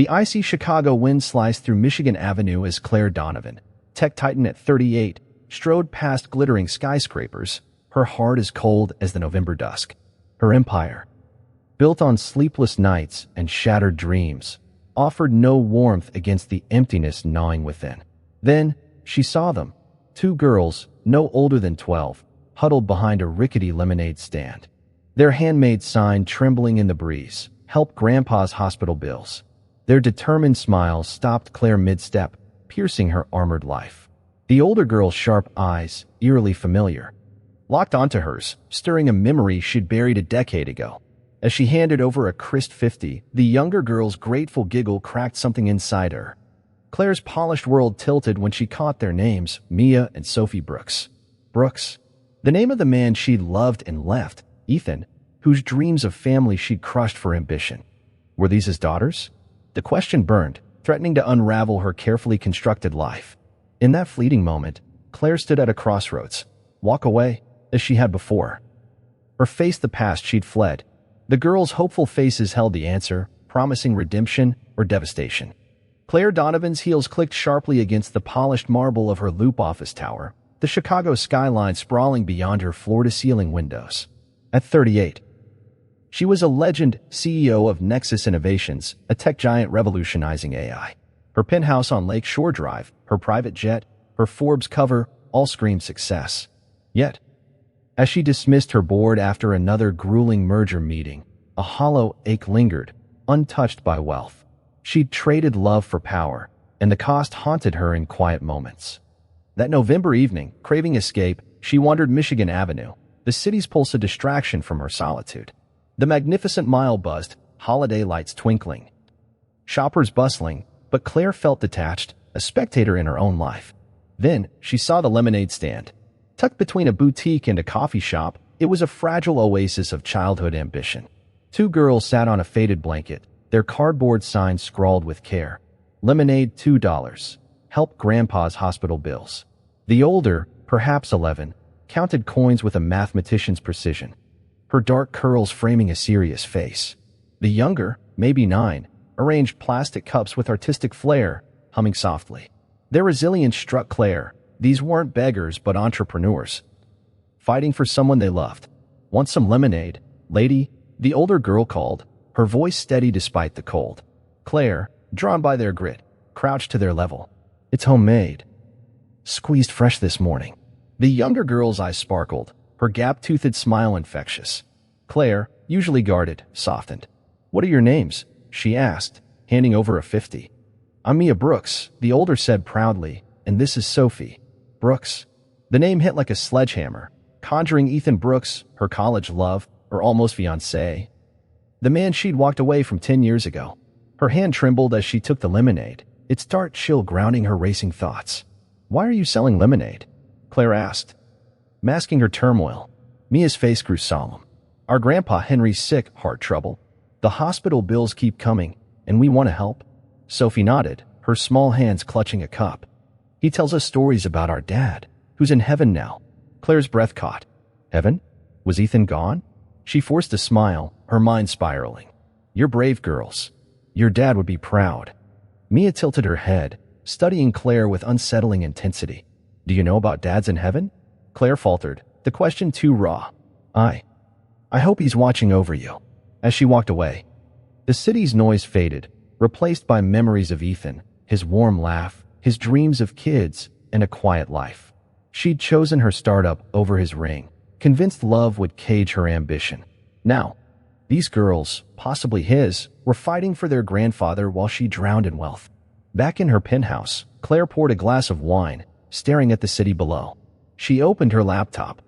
The icy Chicago wind sliced through Michigan Avenue as Claire Donovan, tech titan at 38, strode past glittering skyscrapers, her heart as cold as the November dusk. Her empire, built on sleepless nights and shattered dreams, offered no warmth against the emptiness gnawing within. Then she saw them, two girls, no older than 12, huddled behind a rickety lemonade stand. Their handmade sign trembling in the breeze, "Help Grandpa's hospital bills." Their determined smiles stopped Claire mid-step, piercing her armored life. The older girl's sharp eyes, eerily familiar, locked onto hers, stirring a memory she'd buried a decade ago. As she handed over a crisp 50, the younger girl's grateful giggle cracked something inside her. Claire's polished world tilted when she caught their names, Mia and Sophie Brooks. Brooks, the name of the man she'd loved and left, Ethan, whose dreams of family she'd crushed for ambition. Were these his daughters? The question burned, threatening to unravel her carefully constructed life. In that fleeting moment, Claire stood at a crossroads, walk away, as she had before. Or face the past she'd fled. The girls' hopeful faces held the answer, promising redemption or devastation. Claire Donovan's heels clicked sharply against the polished marble of her loop office tower, the Chicago skyline sprawling beyond her floor-to-ceiling windows. At 38, she was a legend, CEO of Nexus Innovations, a tech giant revolutionizing AI. Her penthouse on Lake Shore Drive, her private jet, her Forbes cover, all screamed success. Yet, as she dismissed her board after another grueling merger meeting, a hollow ache lingered, untouched by wealth. She'd traded love for power, and the cost haunted her in quiet moments. That November evening, craving escape, she wandered Michigan Avenue, the city's pulse a distraction from her solitude. The magnificent mile buzzed, holiday lights twinkling, shoppers bustling, but Claire felt detached, a spectator in her own life. Then she saw the lemonade stand. Tucked between a boutique and a coffee shop, it was a fragile oasis of childhood ambition. Two girls sat on a faded blanket, their cardboard sign scrawled with care. Lemonade $2. Help Grandpa's hospital bills. The older, perhaps 11, counted coins with a mathematician's precision, her dark curls framing a serious face. The younger, maybe 9, arranged plastic cups with artistic flair, humming softly. Their resilience struck Claire. These weren't beggars but entrepreneurs, fighting for someone they loved. "Want some lemonade, lady?" the older girl called, her voice steady despite the cold. Claire, drawn by their grit, crouched to their level. "It's homemade. Squeezed fresh this morning." The younger girl's eyes sparkled, her gap-toothed smile infectious. Claire, usually guarded, softened. "What are your names?" she asked, handing over a 50. "I'm Mia Brooks," the older said proudly, "and this is Sophie Brooks." The name hit like a sledgehammer, conjuring Ethan Brooks, her college love, or almost fiancé. The man she'd walked away from 10 years ago. Her hand trembled as she took the lemonade, its dark chill grounding her racing thoughts. "Why are you selling lemonade?" Claire asked, masking her turmoil. Mia's face grew solemn. "Our grandpa Henry's sick, heart trouble. The hospital bills keep coming, and we want to help." Sophie nodded, her small hands clutching a cup. "He tells us stories about our dad, who's in heaven now." Claire's breath caught. Heaven? Was Ethan gone? She forced a smile, her mind spiraling. "You're brave, girls. Your dad would be proud." Mia tilted her head, studying Claire with unsettling intensity. "Do you know about dads in heaven?" Claire faltered, the question too raw. I hope he's watching over you." As she walked away, the city's noise faded, replaced by memories of Ethan, his warm laugh, his dreams of kids, and a quiet life. She'd chosen her startup over his ring, convinced love would cage her ambition. Now, these girls, possibly his, were fighting for their grandfather while she drowned in wealth. Back in her penthouse, Claire poured a glass of wine, staring at the city below. She opened her laptop,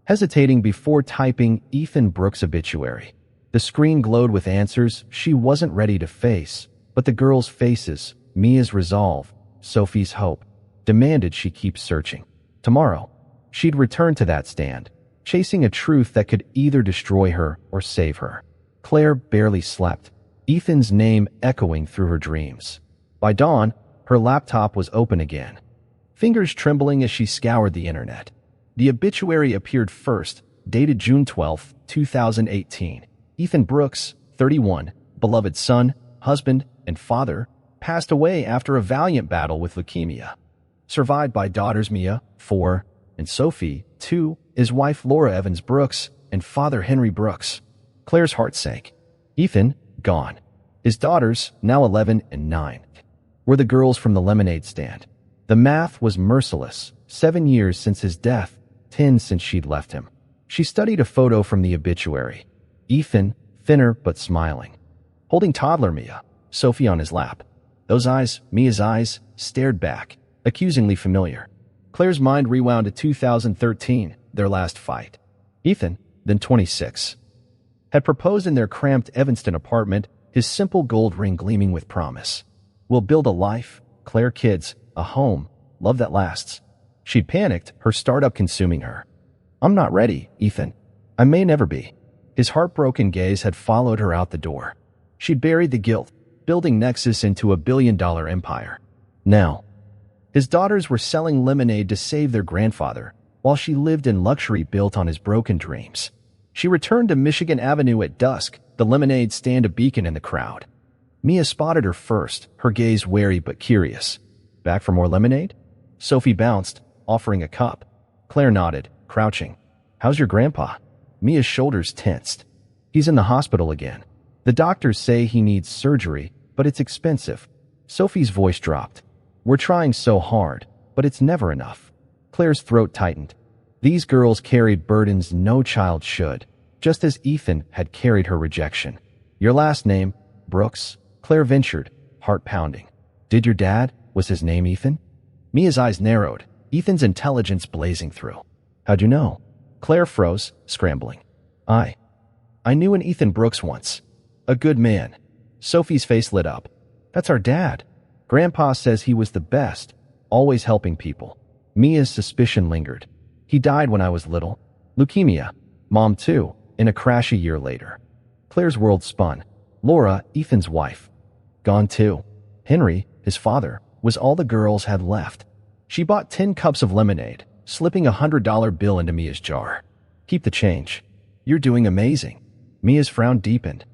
hesitating before typing Ethan Brooks' obituary. The screen glowed with answers she wasn't ready to face, but the girls' faces, Mia's resolve, Sophie's hope, demanded she keep searching. Tomorrow, she'd return to that stand, chasing a truth that could either destroy her or save her. Claire barely slept, Ethan's name echoing through her dreams. By dawn, her laptop was open again, fingers trembling as she scoured the internet. The obituary appeared first, dated June 12, 2018. Ethan Brooks, 31, beloved son, husband, and father, passed away after a valiant battle with leukemia. Survived by daughters Mia, 4, and Sophie, 2, his wife Laura Evans Brooks, and father Henry Brooks. Claire's heart sank. Ethan, gone. His daughters, now 11 and 9, were the girls from the lemonade stand. The math was merciless. 7 years since his death, 10 since she'd left him. She studied a photo from the obituary. Ethan, thinner but smiling, holding toddler Mia, Sophie on his lap. Those eyes, Mia's eyes, stared back, accusingly familiar. Claire's mind rewound to 2013, their last fight. Ethan, then 26, had proposed in their cramped Evanston apartment, his simple gold ring gleaming with promise. "We'll build a life, Claire, kids, a home, love that lasts." She'd panicked, her startup consuming her. "I'm not ready, Ethan. I may never be." His heartbroken gaze had followed her out the door. She'd buried the guilt, building Nexus into a billion-dollar empire. Now, his daughters were selling lemonade to save their grandfather, while she lived in luxury built on his broken dreams. She returned to Michigan Avenue at dusk, the lemonade stand a beacon in the crowd. Mia spotted her first, her gaze wary but curious. "Back for more lemonade?" Sophie bounced, offering a cup. Claire nodded, crouching. "How's your grandpa?" Mia's shoulders tensed. "He's in the hospital again. The doctors say he needs surgery, but it's expensive." Sophie's voice dropped. "We're trying so hard, but it's never enough." Claire's throat tightened. These girls carried burdens no child should, just as Ethan had carried her rejection. "Your last name?" "Brooks." Claire ventured, heart pounding. "Did your dad? Was his name Ethan?" Mia's eyes narrowed, Ethan's intelligence blazing through. "How'd you know?" Claire froze, scrambling. I knew an Ethan Brooks once. A good man." Sophie's face lit up. "That's our dad. Grandpa says he was the best, always helping people." Mia's suspicion lingered. "He died when I was little. Leukemia. Mom too, in a crash a year later." Claire's world spun. Laura, Ethan's wife, gone too. Henry, his father, was all the girls had left. She bought 10 cups of lemonade, slipping a $100 bill into Mia's jar. "Keep the change. You're doing amazing." Mia's frown deepened.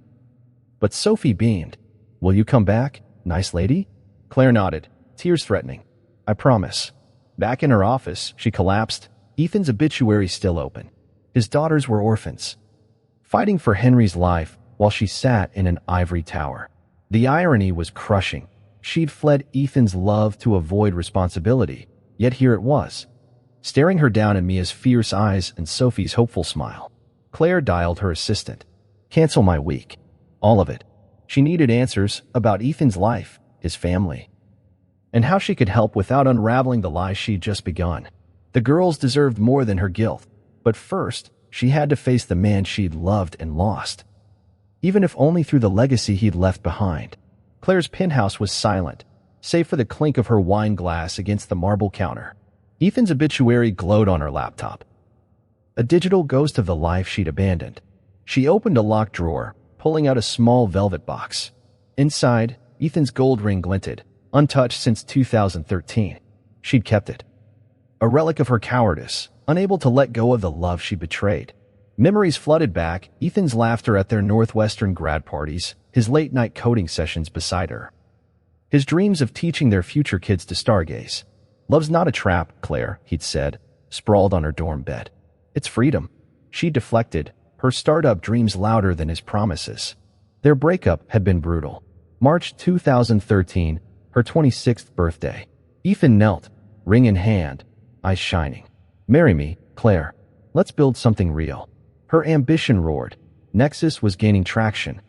But Sophie beamed. "Will you come back, nice lady?" Claire nodded, tears threatening. "I promise." Back in her office, she collapsed, Ethan's obituary still open. His daughters were orphans, fighting for Henry's life while she sat in an ivory tower. The irony was crushing. She'd fled Ethan's love to avoid responsibility, yet here it was, staring her down in Mia's fierce eyes and Sophie's hopeful smile. Claire dialed her assistant. "Cancel my week. All of it." She needed answers about Ethan's life, his family, and how she could help without unraveling the lies she'd just begun. The girls deserved more than her guilt, but first, she had to face the man she'd loved and lost, even if only through the legacy he'd left behind. Claire's penthouse was silent, save for the clink of her wine glass against the marble counter. Ethan's obituary glowed on her laptop, a digital ghost of the life she'd abandoned. She opened a locked drawer, pulling out a small velvet box. Inside, Ethan's gold ring glinted, untouched since 2013. She'd kept it, a relic of her cowardice, unable to let go of the love she betrayed. Memories flooded back, Ethan's laughter at their Northwestern grad parties, his late-night coding sessions beside her, his dreams of teaching their future kids to stargaze. "Love's not a trap, Claire," he'd said, sprawled on her dorm bed. "It's freedom." She deflected, her startup dreams louder than his promises. Their breakup had been brutal. March 2013, her 26th birthday. Ethan knelt, ring in hand, eyes shining. "Marry me, Claire. Let's build something real." Her ambition roared. Nexus was gaining traction.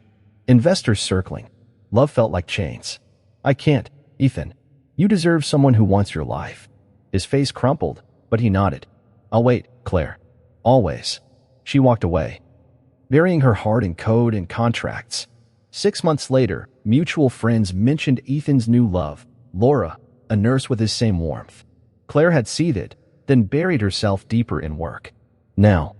Investors circling. Love felt like chains. "I can't, Ethan. You deserve someone who wants your life." His face crumpled, but he nodded. "I'll wait, Claire. Always." She walked away, burying her heart in code and contracts. 6 months later, mutual friends mentioned Ethan's new love, Laura, a nurse with his same warmth. Claire had seethed, then buried herself deeper in work. Now,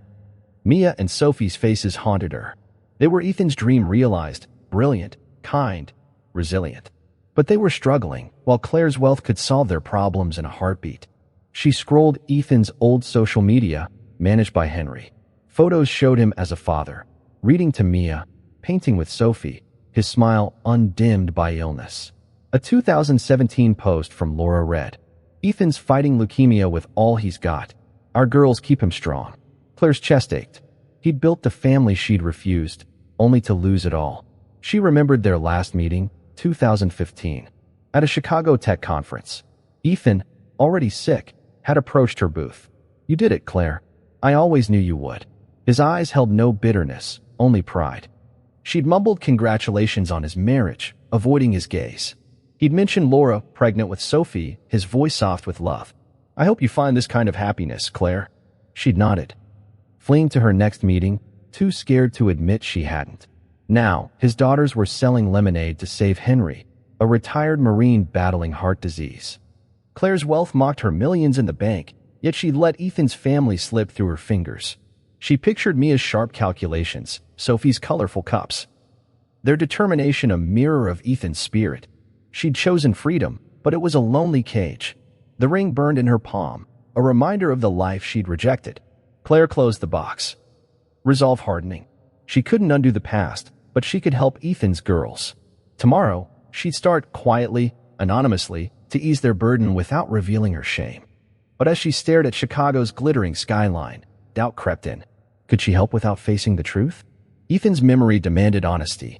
Mia and Sophie's faces haunted her. They were Ethan's dream realized, brilliant, kind, resilient. But they were struggling, while Claire's wealth could solve their problems in a heartbeat. She scrolled Ethan's old social media, managed by Henry. Photos showed him as a father, reading to Mia, painting with Sophie, his smile undimmed by illness. A 2017 post from Laura read, "Ethan's fighting leukemia with all he's got. Our girls keep him strong." Claire's chest ached. He'd built the family she'd refused, only to lose it all. She remembered their last meeting, 2015, at a Chicago tech conference. Ethan, already sick, had approached her booth. "You did it, Claire. I always knew you would." His eyes held no bitterness, only pride. She'd mumbled congratulations on his marriage, avoiding his gaze. He'd mentioned Laura, pregnant with Sophie, his voice soft with love. "I hope you find this kind of happiness, Claire." She'd nodded, fleeing to her next meeting, too scared to admit she hadn't. Now, his daughters were selling lemonade to save Henry, a retired Marine battling heart disease. Claire's wealth mocked her millions in the bank, yet she'd let Ethan's family slip through her fingers. She pictured Mia's sharp calculations, Sophie's colorful cups, their determination a mirror of Ethan's spirit. She'd chosen freedom, but it was a lonely cage. The ring burned in her palm, a reminder of the life she'd rejected. Claire closed the box, resolve hardening. She couldn't undo the past, but she could help Ethan's girls. Tomorrow, she'd start quietly, anonymously, to ease their burden without revealing her shame. But as she stared at Chicago's glittering skyline, doubt crept in. Could she help without facing the truth? Ethan's memory demanded honesty.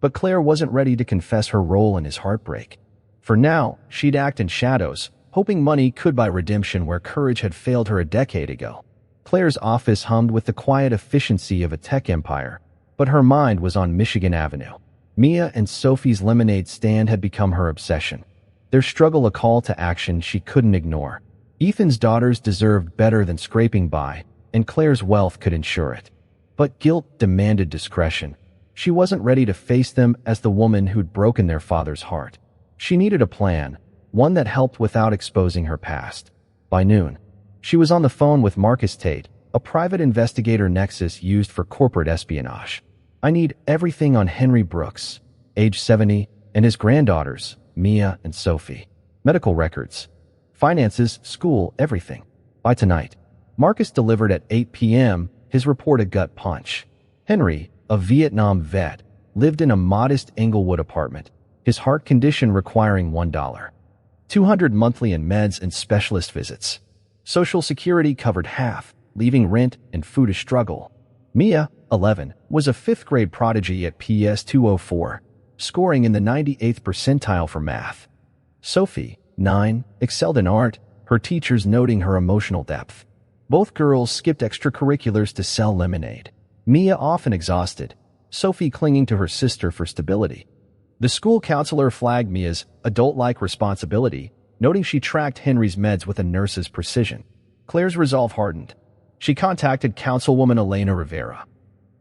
But Claire wasn't ready to confess her role in his heartbreak. For now, she'd act in shadows, hoping money could buy redemption where courage had failed her a decade ago. Claire's office hummed with the quiet efficiency of a tech empire, but her mind was on Michigan Avenue. Mia and Sophie's lemonade stand had become her obsession, their struggle a call to action she couldn't ignore. Ethan's daughters deserved better than scraping by, and Claire's wealth could ensure it. But guilt demanded discretion. She wasn't ready to face them as the woman who'd broken their father's heart. She needed a plan, one that helped without exposing her past. By noon, she was on the phone with Marcus Tate, a private investigator Nexus used for corporate espionage. "I need everything on Henry Brooks, age 70, and his granddaughters, Mia and Sophie. Medical records, finances, school, everything. By tonight." Marcus delivered at 8 p.m., his report a gut punch. Henry, a Vietnam vet, lived in a modest Englewood apartment, his heart condition requiring $1.200 monthly in meds and specialist visits. Social Security covered half, leaving rent and food a struggle. Mia, 11, was a fifth-grade prodigy at PS 204, scoring in the 98th percentile for math. Sophie, 9, excelled in art, her teachers noting her emotional depth. Both girls skipped extracurriculars to sell lemonade. Mia often exhausted, Sophie clinging to her sister for stability. The school counselor flagged Mia's adult-like responsibility, noting she tracked Henry's meds with a nurse's precision. Claire's resolve hardened. She contacted Councilwoman Elena Rivera,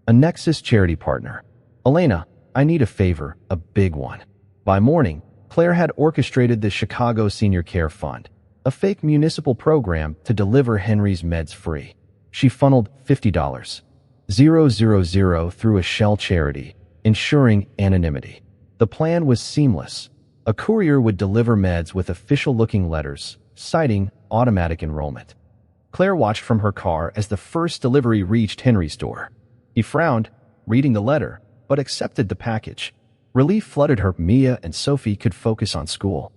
a Nexus charity partner. "Elena, I need a favor, a big one." By morning, Claire had orchestrated the Chicago Senior Care Fund, a fake municipal program to deliver Henry's meds free. She funneled $50,000 through a shell charity, ensuring anonymity. The plan was seamless. A courier would deliver meds with official-looking letters, citing automatic enrollment. Claire watched from her car as the first delivery reached Henry's door. He frowned, reading the letter, but accepted the package. Relief flooded her. Mia and Sophie could focus on school,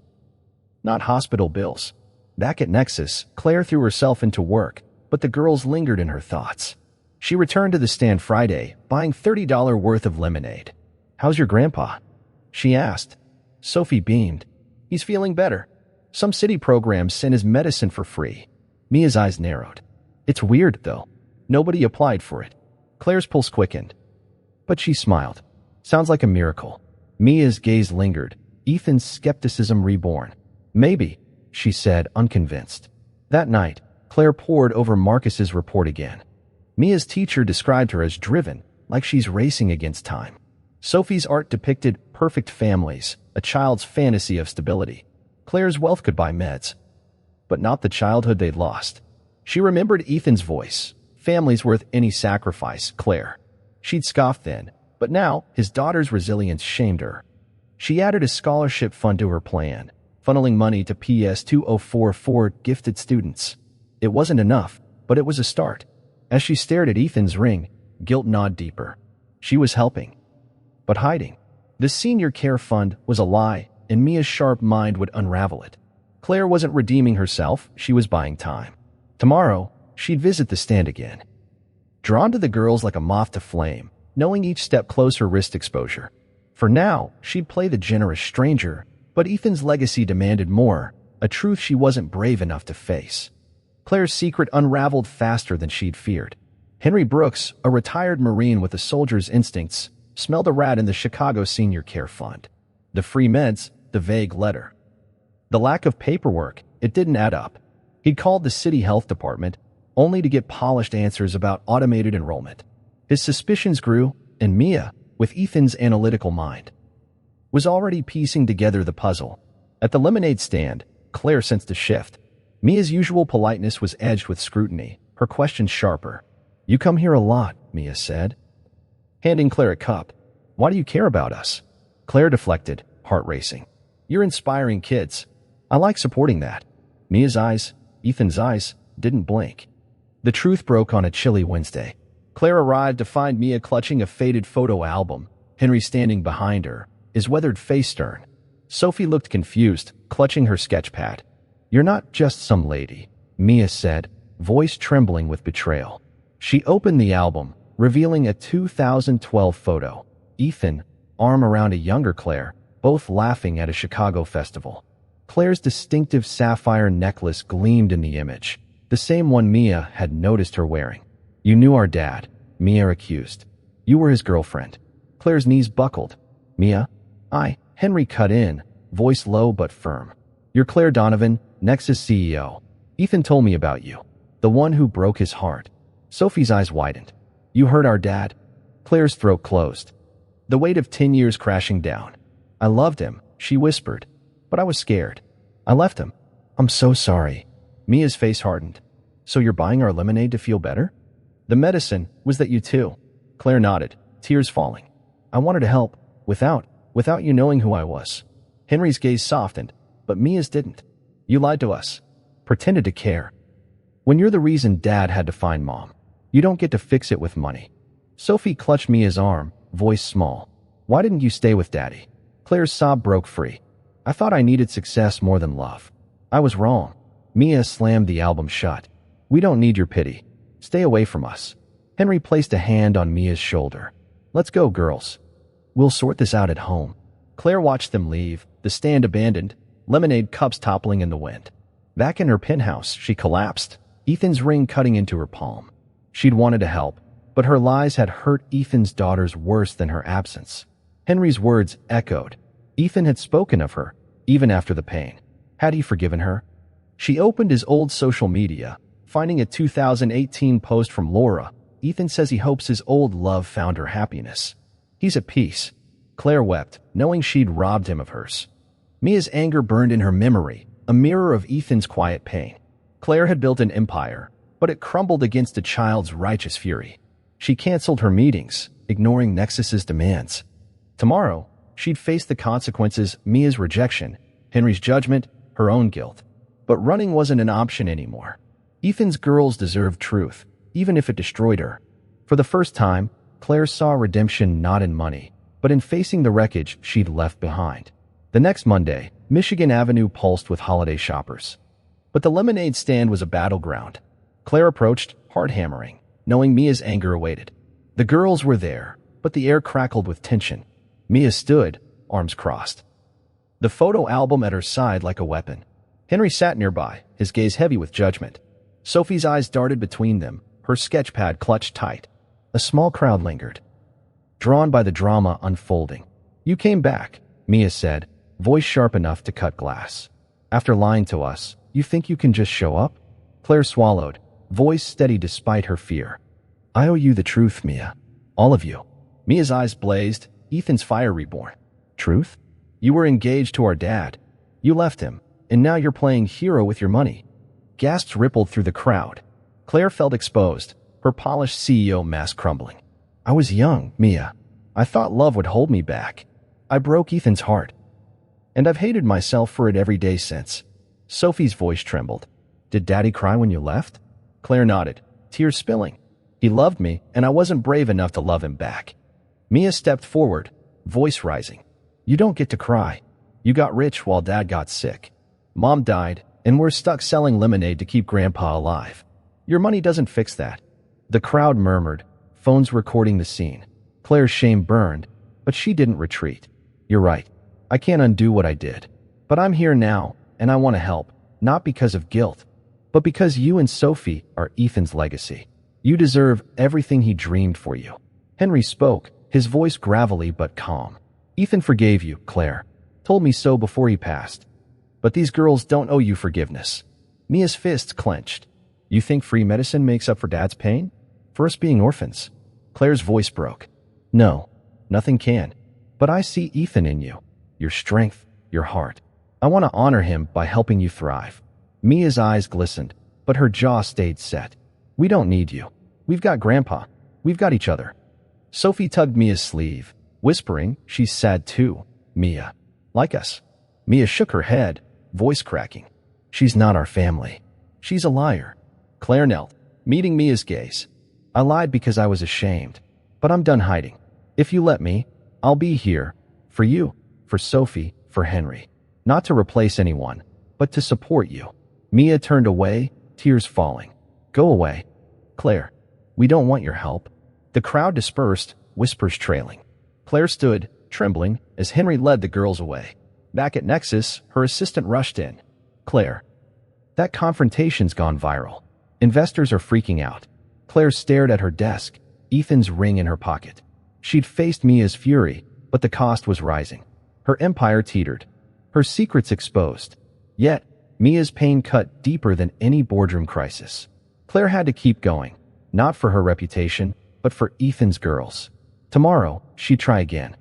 not hospital bills. Back at Nexus, Claire threw herself into work, but the girls lingered in her thoughts. She returned to the stand Friday, buying $30 worth of lemonade. "How's your grandpa?" she asked. Sophie beamed. "He's feeling better. Some city programs send his medicine for free." Mia's eyes narrowed. "It's weird, though. Nobody applied for it." Claire's pulse quickened, but she smiled. "Sounds like a miracle." Mia's gaze lingered, Ethan's skepticism reborn. "Maybe," she said, unconvinced. That night, Claire pored over Marcus's report again. Mia's teacher described her as driven, like she's racing against time. Sophie's art depicted perfect families, a child's fantasy of stability. Claire's wealth could buy meds, but not the childhood they'd lost. She remembered Ethan's voice. "Family's worth any sacrifice, Claire." She'd scoffed then, but now his daughter's resilience shamed her. She added a scholarship fund to her plan, funneling money to PS 2044 gifted students. It wasn't enough, but it was a start. As she stared at Ethan's ring, guilt gnawed deeper. She was helping, but hiding. The senior care fund was a lie, and Mia's sharp mind would unravel it. Claire wasn't redeeming herself, she was buying time. Tomorrow, she'd visit the stand again. Drawn to the girls like a moth to flame, knowing each step closer risked exposure. For now, she'd play the generous stranger, but Ethan's legacy demanded more, a truth she wasn't brave enough to face. Claire's secret unraveled faster than she'd feared. Henry Brooks, a retired Marine with a soldier's instincts, smelled a rat in the Chicago Senior Care Fund. The free meds, the vague letter. The lack of paperwork, it didn't add up. He'd called the city health department, only to get polished answers about automated enrollment. His suspicions grew, and Mia, with Ethan's analytical mind, was already piecing together the puzzle. At the lemonade stand, Claire sensed a shift. Mia's usual politeness was edged with scrutiny, her questions sharper. "You come here a lot," Mia said, handing Claire a cup. "Why do you care about us?" Claire deflected, heart racing. "You're inspiring kids. I like supporting that." Mia's eyes, Ethan's eyes, didn't blink. The truth broke on a chilly Wednesday. Claire arrived to find Mia clutching a faded photo album, Henry standing behind her, his weathered face stern. Sophie looked confused, clutching her sketch pad. "You're not just some lady," Mia said, voice trembling with betrayal. She opened the album, revealing a 2012 photo. Ethan, arm around a younger Claire, both laughing at a Chicago festival. Claire's distinctive sapphire necklace gleamed in the image, the same one Mia had noticed her wearing. "You knew our dad," Mia accused. "You were his girlfriend." Claire's knees buckled. "Mia, Henry cut in, voice low but firm. "You're Claire Donovan, Nexus CEO. Ethan told me about you. The one who broke his heart." Sophie's eyes widened. "You hurt our dad?" Claire's throat closed. The weight of 10 years crashing down. "I loved him," she whispered, "but I was scared. I left him." "I'm so sorry." Mia's face hardened. "So you're buying our lemonade to feel better?" "The medicine was that you too." Claire nodded, tears falling. "I wanted to help, without you knowing who I was." Henry's gaze softened, but Mia's didn't. "You lied to us. Pretended to care. When you're the reason Dad had to find Mom, you don't get to fix it with money." Sophie clutched Mia's arm, voice small. "Why didn't you stay with Daddy?" Claire's sob broke free. "I thought I needed success more than love. I was wrong." Mia slammed the album shut. "We don't need your pity. Stay away from us." Henry placed a hand on Mia's shoulder. "Let's go, girls. We'll sort this out at home." Claire watched them leave, the stand abandoned, lemonade cups toppling in the wind. Back in her penthouse, she collapsed, Ethan's ring cutting into her palm. She'd wanted to help, but her lies had hurt Ethan's daughters worse than her absence. Henry's words echoed. Ethan had spoken of her, even after the pain. Had he forgiven her? She opened his old social media, finding a 2018 post from Laura. "Ethan says he hopes his old love found her happiness. He's at peace." Claire wept, knowing she'd robbed him of hers. Mia's anger burned in her memory, a mirror of Ethan's quiet pain. Claire had built an empire, but it crumbled against a child's righteous fury. She canceled her meetings, ignoring Nexus's demands. Tomorrow, she'd face the consequences: Mia's rejection, Henry's judgment, her own guilt. But running wasn't an option anymore. Ethan's girls deserved truth, even if it destroyed her. For the first time, Claire saw redemption not in money, but in facing the wreckage she'd left behind. The next Monday, Michigan Avenue pulsed with holiday shoppers. But the lemonade stand was a battleground. Claire approached, heart hammering, knowing Mia's anger awaited. The girls were there, but the air crackled with tension. Mia stood, arms crossed, the photo album at her side like a weapon. Henry sat nearby, his gaze heavy with judgment. Sophie's eyes darted between them, her sketchpad clutched tight. A small crowd lingered, drawn by the drama unfolding. "You came back," Mia said, voice sharp enough to cut glass. "After lying to us, you think you can just show up?" Claire swallowed, voice steady despite her fear. "I owe you the truth, Mia. All of you." Mia's eyes blazed, Ethan's fire reborn. "Truth? You were engaged to our dad. You left him, and now you're playing hero with your money." Gasps rippled through the crowd. Claire felt exposed, her polished CEO mask crumbling. "I was young, Mia. I thought love would hold me back. I broke Ethan's heart. And I've hated myself for it every day since." Sophie's voice trembled. "Did Daddy cry when you left?" Claire nodded, tears spilling. "He loved me, and I wasn't brave enough to love him back." Mia stepped forward, voice rising. You don't get to cry. You got rich while Dad got sick. Mom died, and we're stuck selling lemonade to keep Grandpa alive. Your money doesn't fix that." The crowd murmured, phones recording the scene. Claire's shame burned, but she didn't retreat. "You're right. I can't undo what I did. But I'm here now, and I want to help, not because of guilt, but because you and Sophie are Ethan's legacy. You deserve everything he dreamed for you." Henry spoke, his voice gravelly but calm. "Ethan forgave you, Claire. Told me so before he passed. But these girls don't owe you forgiveness." Mia's fists clenched. "You think free medicine makes up for Dad's pain? For us being orphans?" Claire's voice broke. "No, nothing can. But I see Ethan in you. Your strength, your heart. I want to honor him by helping you thrive." Mia's eyes glistened, but her jaw stayed set. "We don't need you. We've got Grandpa. We've got each other." Sophie tugged Mia's sleeve, whispering, "She's sad too, Mia. Like us." Mia shook her head, voice cracking. "She's not our family. She's a liar." Claire knelt, meeting Mia's gaze. "I lied because I was ashamed, but I'm done hiding. If you let me, I'll be here. For you, for Sophie, for Henry. Not to replace anyone, but to support you." Mia turned away, tears falling. "Go away, Claire. We don't want your help." The crowd dispersed, whispers trailing. Claire stood, trembling, as Henry led the girls away. Back at Nexus, her assistant rushed in. "Claire, that confrontation's gone viral. Investors are freaking out." Claire stared at her desk, Ethan's ring in her pocket. She'd faced Mia's fury, but the cost was rising. Her empire teetered, her secrets exposed. Yet, Mia's pain cut deeper than any boardroom crisis. Claire had to keep going, not for her reputation, but for Ethan's girls. Tomorrow, she'd try again.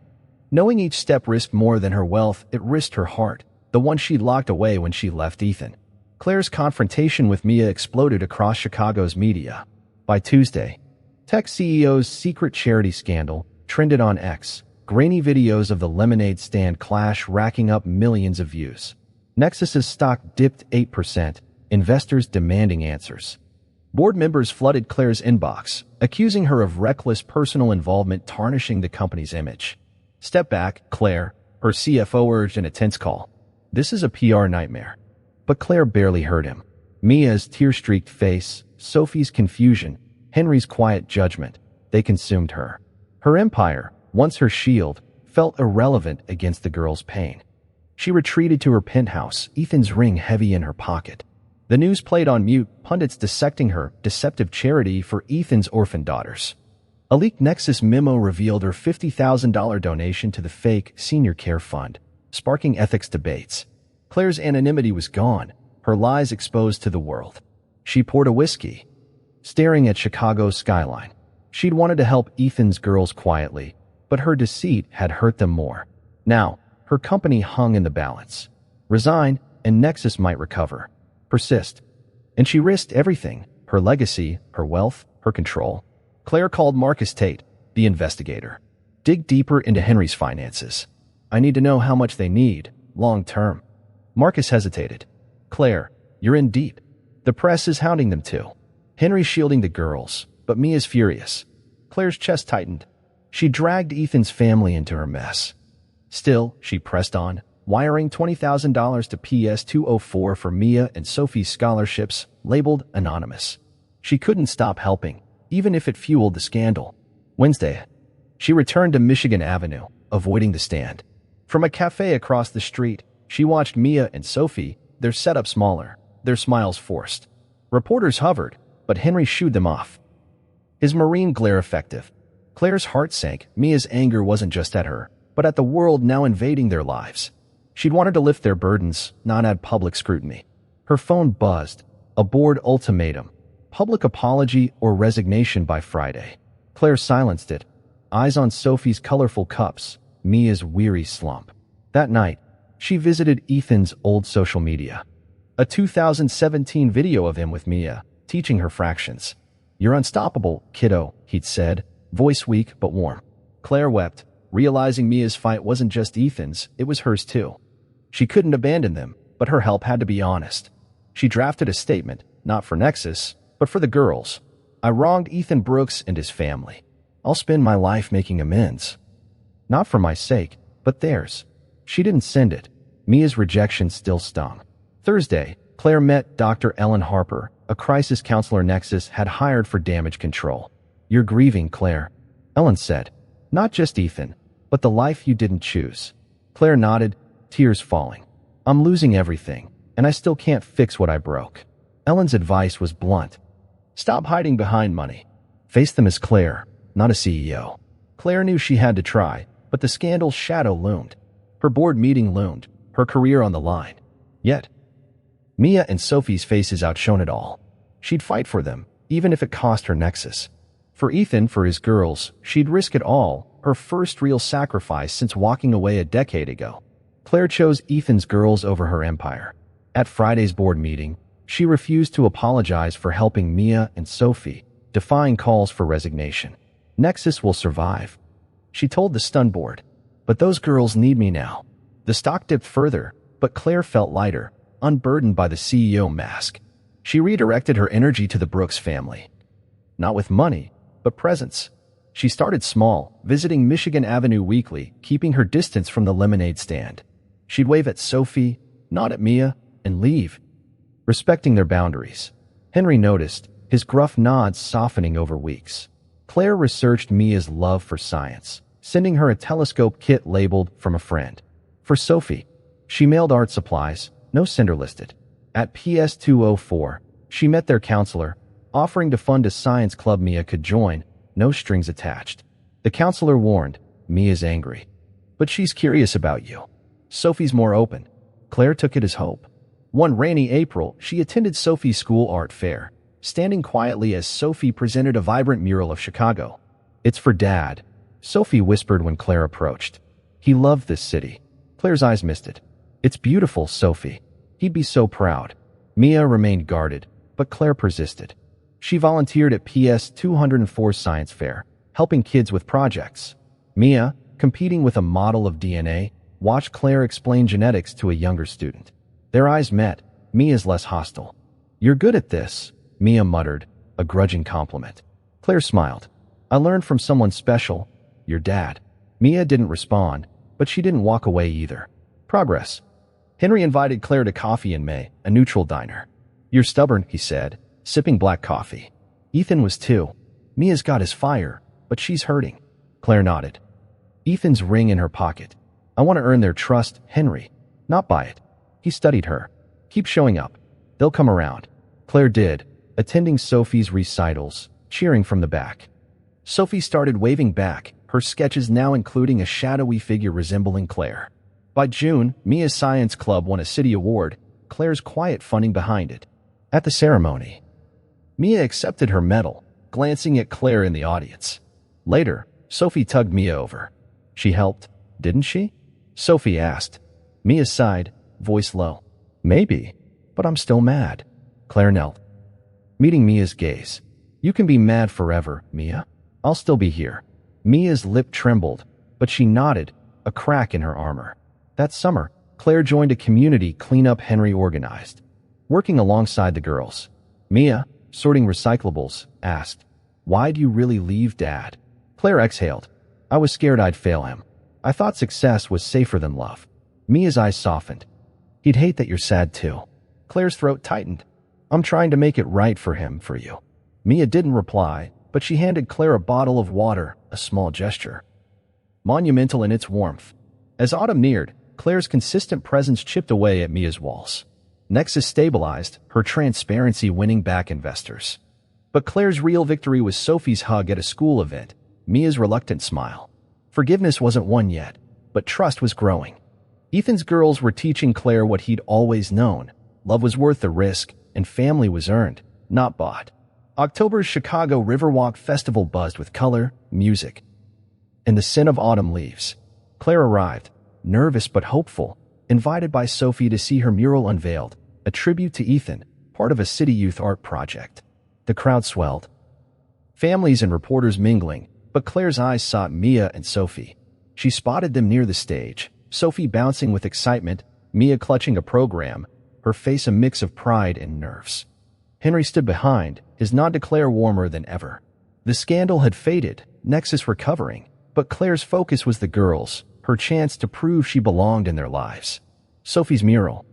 Knowing each step risked more than her wealth, it risked her heart, the one she'd locked away when she left Ethan. Claire's confrontation with Mia exploded across Chicago's media. By Tuesday, tech CEO's secret charity scandal trended on X, grainy videos of the lemonade stand clash racking up millions of views. Nexus's stock dipped 8%, investors demanding answers. Board members flooded Claire's inbox, accusing her of reckless personal involvement tarnishing the company's image. "Step back, Claire," her CFO urged in a tense call. "This is a PR nightmare." But Claire barely heard him. Mia's tear-streaked face, Sophie's confusion, Henry's quiet judgment, they consumed her. Her empire, once her shield, felt irrelevant against the girl's pain. She retreated to her penthouse, Ethan's ring heavy in her pocket. The news played on mute, pundits dissecting her deceptive charity for Ethan's orphan daughters. A leaked Nexus memo revealed her $50,000 donation to the fake Senior Care Fund, sparking ethics debates. Claire's anonymity was gone, her lies exposed to the world. She poured a whiskey, staring at Chicago's skyline. She'd wanted to help Ethan's girls quietly, but her deceit had hurt them more. Now, her company hung in the balance. Resign, and Nexus might recover. Persist. And she risked everything, her legacy, her wealth, her control. Claire called Marcus Tate, the investigator. "Dig deeper into Henry's finances. I need to know how much they need, long term." Marcus hesitated. "Claire, you're in deep. The press is hounding them too. Henry's shielding the girls, but Mia's furious." Claire's chest tightened. She dragged Ethan's family into her mess. Still, she pressed on, wiring $20,000 to PS-204 for Mia and Sophie's scholarships, labeled anonymous. She couldn't stop helping, even if it fueled the scandal. Wednesday, she returned to Michigan Avenue, avoiding the stand. From a cafe across the street, she watched Mia and Sophie, their setup smaller, their smiles forced. Reporters hovered, but Henry shooed them off. His marine glare effective. Claire's heart sank. Mia's anger wasn't just at her, but at the world now invading their lives. She'd wanted to lift their burdens, not add public scrutiny. Her phone buzzed. A board ultimatum. Public apology or resignation by Friday. Claire silenced it, eyes on Sophie's colorful cups, Mia's weary slump. That night, she visited Ethan's old social media. A 2017 video of him with Mia, teaching her fractions. "You're unstoppable, kiddo," he'd said, voice weak but warm. Claire wept, realizing Mia's fight wasn't just Ethan's, it was hers too. She couldn't abandon them, but her help had to be honest. She drafted a statement, not for Nexus, but for the girls. "I wronged Ethan Brooks and his family. I'll spend my life making amends. Not for my sake, but theirs." She didn't send it. Mia's rejection still stung. Thursday, Claire met Dr. Ellen Harper, a crisis counselor Nexus had hired for damage control. "You're grieving, Claire," Ellen said. "Not just Ethan, but the life you didn't choose." Claire nodded, tears falling. "I'm losing everything, and I still can't fix what I broke." Ellen's advice was blunt. "Stop hiding behind money. Face them as Claire, not a CEO." Claire knew she had to try, but the scandal's shadow loomed. Her board meeting loomed, her career on the line. Yet, Mia and Sophie's faces outshone it all. She'd fight for them, even if it cost her Nexus. For Ethan, for his girls, she'd risk it all, her first real sacrifice since walking away a decade ago. Claire chose Ethan's girls over her empire. At Friday's board meeting, she refused to apologize for helping Mia and Sophie, defying calls for resignation. "Nexus will survive," she told the stunned board. "But those girls need me now." The stock dipped further, but Claire felt lighter, unburdened by the CEO mask. She redirected her energy to the Brooks family. Not with money, but presence. She started small, visiting Michigan Avenue weekly, keeping her distance from the lemonade stand. She'd wave at Sophie, nod at Mia, and leave, respecting their boundaries. Henry noticed, his gruff nods softening over weeks. Claire researched Mia's love for science, sending her a telescope kit labeled "from a friend." For Sophie, she mailed art supplies, no sender listed. At PS 204, she met their counselor, offering to fund a science club Mia could join, no strings attached. The counselor warned, "Mia's angry, but she's curious about you." Sophie's more open. Claire took it as hope. One rainy April, she attended Sophie's school art fair, standing quietly as Sophie presented a vibrant mural of Chicago. "It's for Dad," Sophie whispered when Claire approached. "He loved this city." Claire's eyes missed it. "It's beautiful, Sophie. He'd be so proud." Mia remained guarded, but Claire persisted. She volunteered at PS 204 Science Fair, helping kids with projects. Mia, competing with a model of DNA, watched Claire explain genetics to a younger student. Their eyes met, Mia's less hostile. "You're good at this," Mia muttered, a grudging compliment. Claire smiled. "I learned from someone special, your dad." Mia didn't respond, but she didn't walk away either. Progress. Henry invited Claire to coffee in May, a neutral diner. "You're stubborn," he said, sipping black coffee. Ethan was too. "Mia's got his fire, but she's hurting." Claire nodded. Ethan's ring in her pocket. "I want to earn their trust, Henry, not buy it." He studied her. "Keep showing up. They'll come around." Claire did, attending Sophie's recitals, cheering from the back. Sophie started waving back, her sketches now including a shadowy figure resembling Claire. By June, Mia's Science Club won a city award, Claire's quiet funding behind it. At the ceremony, Mia accepted her medal, glancing at Claire in the audience. Later, Sophie tugged Mia over. "She helped, didn't she?" Sophie asked. Mia sighed, voice low. "Maybe, but I'm still mad." Claire knelt, meeting Mia's gaze. "You can be mad forever, Mia. I'll still be here." Mia's lip trembled, but she nodded, a crack in her armor. That summer, Claire joined a community cleanup Henry organized. Working alongside the girls, Mia, sorting recyclables, asked, "Why do you really leave Dad?" Claire exhaled. "I was scared I'd fail him. I thought success was safer than love." Mia's eyes softened. "He'd hate that you're sad too." Claire's throat tightened. "I'm trying to make it right for him, for you." Mia didn't reply, but she handed Claire a bottle of water, a small gesture, monumental in its warmth. As autumn neared, Claire's consistent presence chipped away at Mia's walls. Nexus stabilized, her transparency winning back investors. But Claire's real victory was Sophie's hug at a school event, Mia's reluctant smile. Forgiveness wasn't won yet, but trust was growing. Ethan's girls were teaching Claire what he'd always known. Love was worth the risk, and family was earned, not bought. October's Chicago Riverwalk Festival buzzed with color, music, and the scent of autumn leaves. Claire arrived, nervous but hopeful, invited by Sophie to see her mural unveiled, a tribute to Ethan, part of a city youth art project. The crowd swelled, families and reporters mingling, but Claire's eyes sought Mia and Sophie. She spotted them near the stage, Sophie bouncing with excitement, Mia clutching a program, her face a mix of pride and nerves. Henry stood behind, his nod to Claire warmer than ever. The scandal had faded, Nexus recovering, but Claire's focus was the girls, her chance to prove she belonged in their lives. Sophie's mural,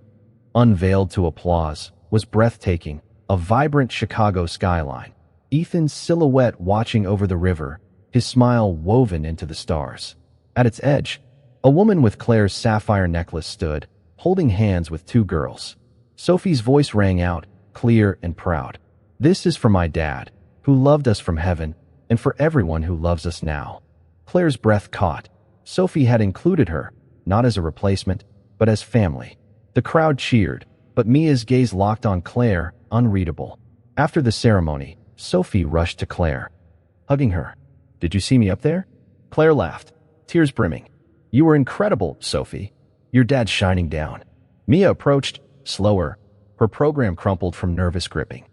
unveiled to applause, was breathtaking, a vibrant Chicago skyline. Ethan's silhouette watching over the river, his smile woven into the stars. At its edge, a woman with Claire's sapphire necklace stood, holding hands with two girls. Sophie's voice rang out, clear and proud. "This is for my dad, who loved us from heaven, and for everyone who loves us now." Claire's breath caught. Sophie had included her, not as a replacement, but as family. The crowd cheered, but Mia's gaze locked on Claire, unreadable. After the ceremony, Sophie rushed to Claire, hugging her. "Did you see me up there?" Claire laughed, tears brimming. "You were incredible, Sophie. Your dad's shining down." Mia approached, slower, her program crumpled from nervous gripping.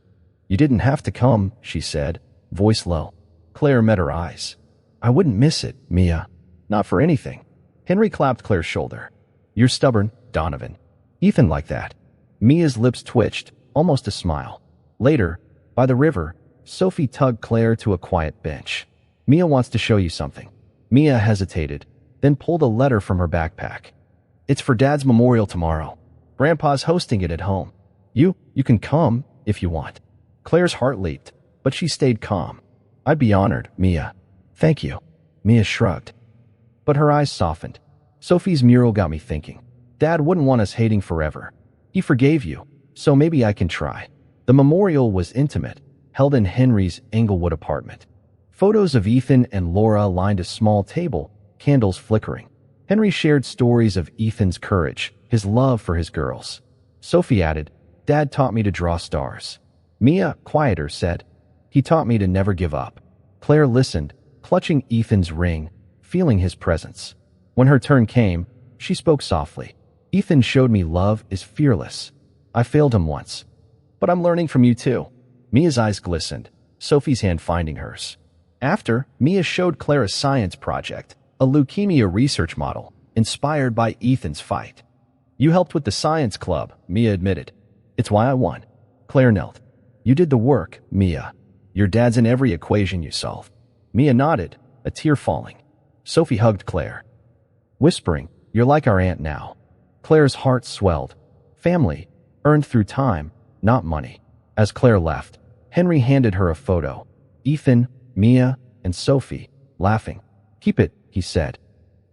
"You didn't have to come," she said, voice low. Claire met her eyes. "I wouldn't miss it, Mia. Not for anything." Henry clapped Claire's shoulder. "You're stubborn, Donovan. Ethan like that." Mia's lips twitched, almost a smile. Later, by the river, Sophie tugged Claire to a quiet bench. "Mia wants to show you something." Mia hesitated, then pulled a letter from her backpack. "It's for Dad's memorial tomorrow. Grandpa's hosting it at home. You can come if you want." Claire's heart leaped, but she stayed calm. "I'd be honored, Mia." "Thank you." Mia shrugged. But her eyes softened. "Sophie's mural got me thinking. Dad wouldn't want us hating forever. He forgave you, so maybe I can try." The memorial was intimate, held in Henry's Englewood apartment. Photos of Ethan and Laura lined a small table, candles flickering. Henry shared stories of Ethan's courage, his love for his girls. Sophie added, "Dad taught me to draw stars." Mia, quieter, said, "He taught me to never give up." Claire listened, clutching Ethan's ring, feeling his presence. When her turn came, she spoke softly. "Ethan showed me love is fearless. I failed him once. But I'm learning from you too." Mia's eyes glistened, Sophie's hand finding hers. After, Mia showed Claire a science project, a leukemia research model, inspired by Ethan's fight. "You helped with the science club," Mia admitted. "It's why I won." Claire knelt. "You did the work, Mia. Your dad's in every equation you solve." Mia nodded, a tear falling. Sophie hugged Claire, whispering, "You're like our aunt now." Claire's heart swelled. Family, earned through time, not money. As Claire left, Henry handed her a photo. Ethan, Mia, and Sophie, laughing. "Keep it," he said.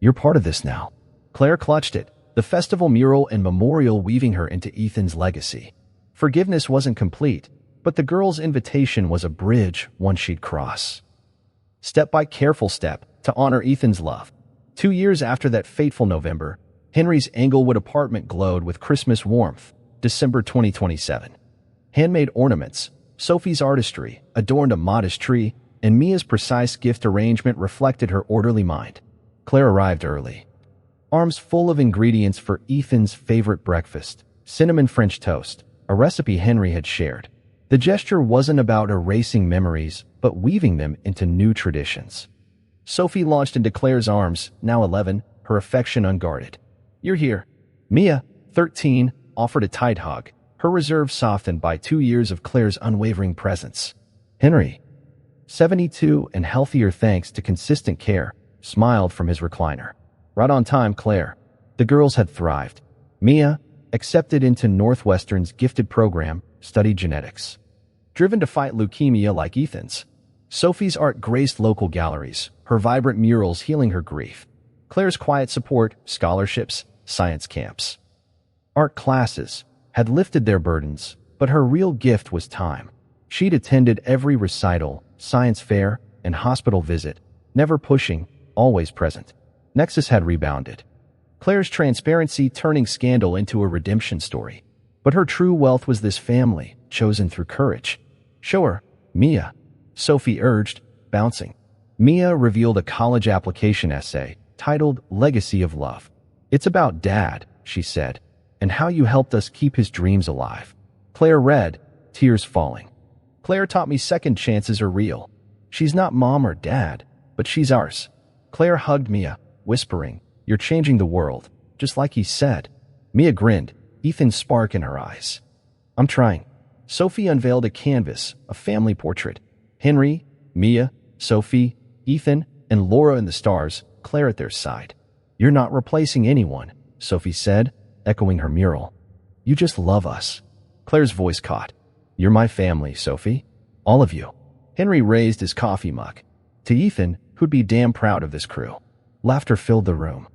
"You're part of this now." Claire clutched it, the festival mural and memorial weaving her into Ethan's legacy. Forgiveness wasn't complete, but the girl's invitation was a bridge one she'd cross. Step by careful step to honor Ethan's love. 2 years after that fateful November, Henry's Englewood apartment glowed with Christmas warmth. December 2027. Handmade ornaments, Sophie's artistry adorned a modest tree, and Mia's precise gift arrangement reflected her orderly mind. Claire arrived early, arms full of ingredients for Ethan's favorite breakfast, cinnamon French toast, a recipe Henry had shared. The gesture wasn't about erasing memories, but weaving them into new traditions. Sophie launched into Claire's arms, now 11, her affection unguarded. "You're here." Mia, 13, offered a tight hug, her reserve softened by 2 years of Claire's unwavering presence. Henry, 72 and healthier thanks to consistent care, smiled from his recliner. "Right on time, Claire." The girls had thrived. Mia, accepted into Northwestern's gifted program, studied genetics. Driven to fight leukemia like Ethan's. Sophie's art graced local galleries, her vibrant murals healing her grief. Claire's quiet support, scholarships, science camps, art classes, had lifted their burdens, but her real gift was time. She'd attended every recital, science fair, and hospital visit, never pushing, always present. Nexus had rebounded. Claire's transparency turning scandal into a redemption story. But her true wealth was this family, chosen through courage. "Show her, Mia," Sophie urged, bouncing. Mia revealed a college application essay titled Legacy of Love. "It's about Dad," she said, "and how you helped us keep his dreams alive." Claire read, tears falling. "Claire taught me second chances are real. She's not Mom or Dad, but she's ours." Claire hugged Mia, whispering, "You're changing the world, just like he said." Mia grinned, Ethan's spark in her eyes. "I'm trying." Sophie unveiled a canvas, a family portrait. Henry, Mia, Sophie, Ethan, and Laura in the stars, Claire at their side. You're not replacing anyone, Sophie said, echoing her mural. You just love us. Claire's voice caught. You're my family, Sophie. All of you. Henry raised his coffee mug. To Ethan, who'd be damn proud of this crew. Laughter filled the room.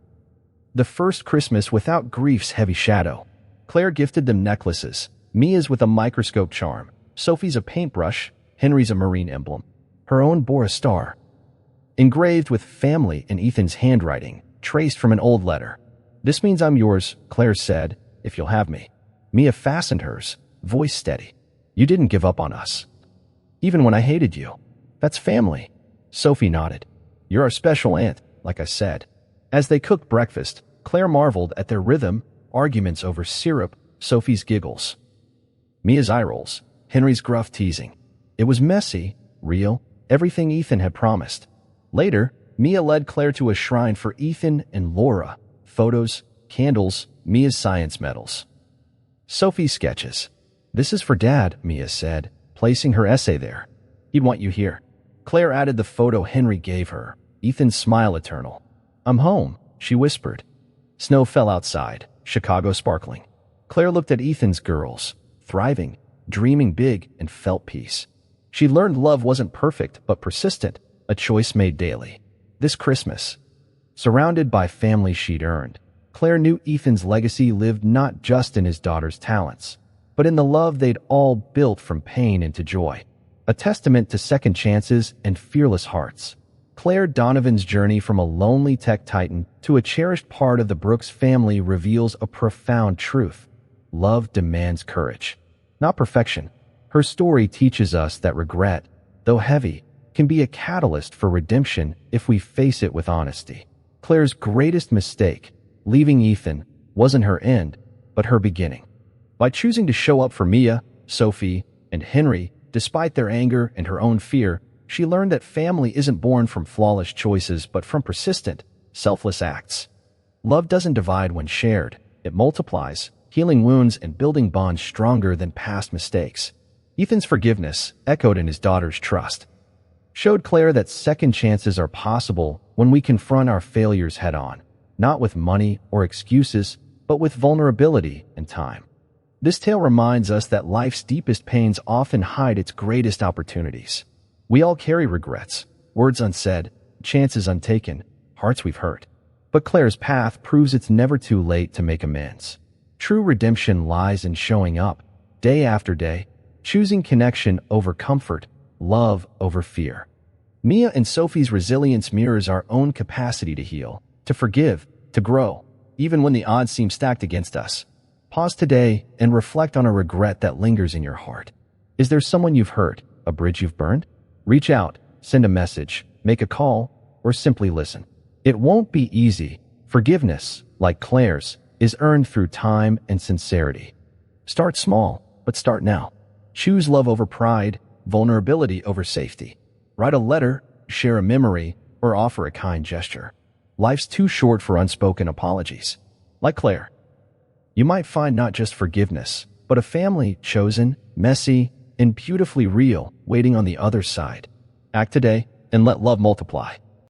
The first Christmas without grief's heavy shadow. Claire gifted them necklaces. Mia's with a microscope charm. Sophie's a paintbrush. Henry's a marine emblem. Her own bore a star, engraved with family in Ethan's handwriting, traced from an old letter. This means I'm yours, Claire said, if you'll have me. Mia fastened hers, voice steady. You didn't give up on us. Even when I hated you. That's family. Sophie nodded. You're our special aunt, like I said. As they cooked breakfast, Claire marveled at their rhythm, arguments over syrup, Sophie's giggles. Mia's eye rolls, Henry's gruff teasing. It was messy, real, everything Ethan had promised. Later, Mia led Claire to a shrine for Ethan and Laura. Photos, candles, Mia's science medals. Sophie's sketches. This is for Dad, Mia said, placing her essay there. He'd want you here. Claire added the photo Henry gave her, Ethan's smile eternal. I'm home, she whispered. Snow fell outside, Chicago sparkling. Claire looked at Ethan's girls, thriving, dreaming big, and felt peace. She learned love wasn't perfect but persistent, a choice made daily. This Christmas, surrounded by family she'd earned, Claire knew Ethan's legacy lived not just in his daughter's talents, but in the love they'd all built from pain into joy. A testament to second chances and fearless hearts. Claire Donovan's journey from a lonely tech titan to a cherished part of the Brooks family reveals a profound truth. Love demands courage, not perfection. Her story teaches us that regret, though heavy, can be a catalyst for redemption if we face it with honesty. Claire's greatest mistake, leaving Ethan, wasn't her end, but her beginning. By choosing to show up for Mia, Sophie, and Henry, despite their anger and her own fear, she learned that family isn't born from flawless choices but from persistent, selfless acts. Love doesn't divide when shared. It multiplies, healing wounds and building bonds stronger than past mistakes. Ethan's forgiveness, echoed in his daughter's trust, showed Claire that second chances are possible when we confront our failures head-on, not with money or excuses, but with vulnerability and time. This tale reminds us that life's deepest pains often hide its greatest opportunities. We all carry regrets, words unsaid, chances untaken, hearts we've hurt. But Claire's path proves it's never too late to make amends. True redemption lies in showing up, day after day, choosing connection over comfort, love over fear. Mia and Sophie's resilience mirrors our own capacity to heal, to forgive, to grow, even when the odds seem stacked against us. Pause today and reflect on a regret that lingers in your heart. Is there someone you've hurt, a bridge you've burned? Reach out, send a message, make a call, or simply listen. It won't be easy. Forgiveness, like Claire's, is earned through time and sincerity. Start small, but start now. Choose love over pride, vulnerability over safety. Write a letter, share a memory, or offer a kind gesture. Life's too short for unspoken apologies. Like Claire, you might find not just forgiveness, but a family chosen, messy, and beautifully real waiting on the other side. Act today and let love multiply.